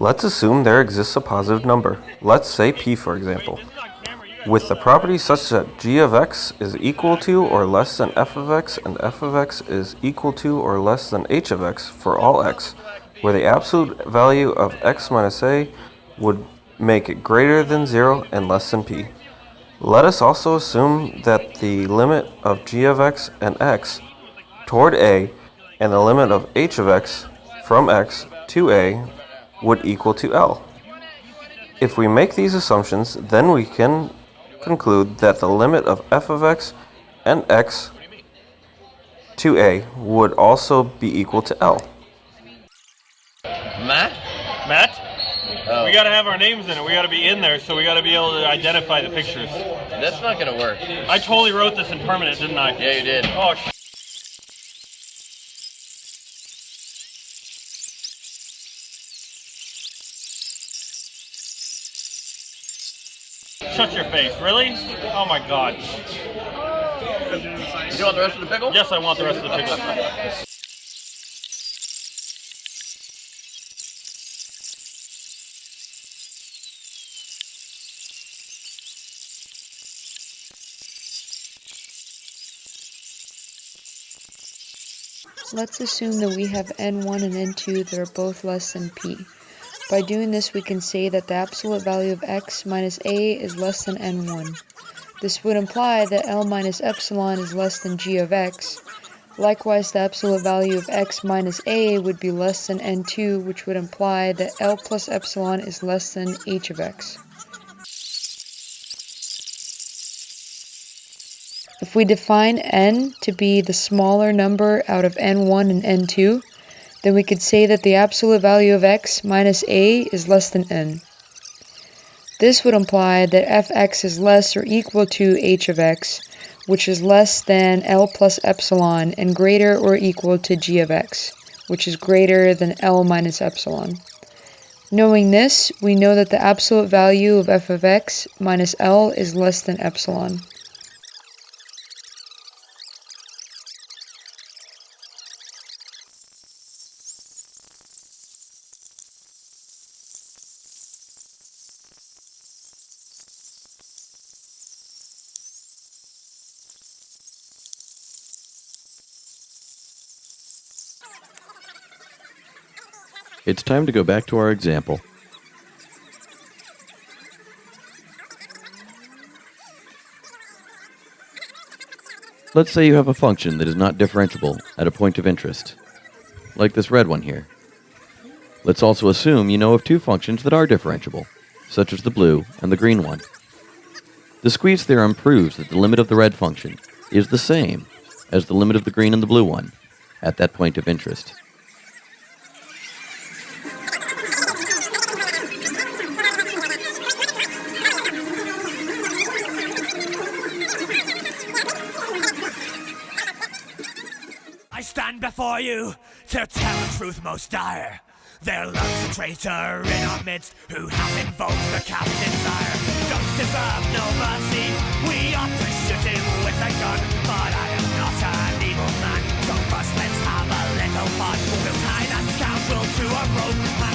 Let's assume there exists a positive number, let's say p for example, with the property such that g of x is equal to or less than f of x and f of x is equal to or less than h of x for all x, where the absolute value of x minus a would make it greater than 0 and less than p. Let us also assume that the limit of g of x and x toward a and the limit of h of x from x to a would equal to L. If we make these assumptions, then we can conclude that the limit of f of x and x to a would also be equal to L. Matt? Oh. We gotta have our names in it. We gotta be in there, so we gotta be able to identify the pictures. That's not gonna work. I totally wrote this in permanent, didn't I? Yeah, you did. Oh, shut your face. Really? Oh my god. You want the rest of the pickle? Yes, I want the rest of the pickle. Let's assume that we have n1 and n2 that are both less than p. By doing this, we can say that the absolute value of x minus a is less than n1. This would imply that L minus epsilon is less than g of x. Likewise, the absolute value of x minus a would be less than n2, which would imply that L plus epsilon is less than h of x. If we define n to be the smaller number out of n1 and n2, then we could say that the absolute value of x minus a is less than n. This would imply that fx is less or equal to h of x, which is less than L plus epsilon, and greater or equal to g of x, which is greater than L minus epsilon. Knowing this, we know that the absolute value of f of x minus L is less than epsilon. It's time to go back to our example. Let's say you have a function that is not differentiable at a point of interest, like this red one here. Let's also assume you know of two functions that are differentiable, such as the blue and the green one. The Squeeze Theorem proves that the limit of the red function is the same as the limit of the green and the blue one at that point of interest. I stand before you to tell the truth most dire. There lurks a traitor in our midst who hath invoked the captain's ire. Don't deserve no mercy, we ought to shoot him with a gun. But I am not an evil man, so first let's have a little fun. We'll tie that scoundrel to a rope.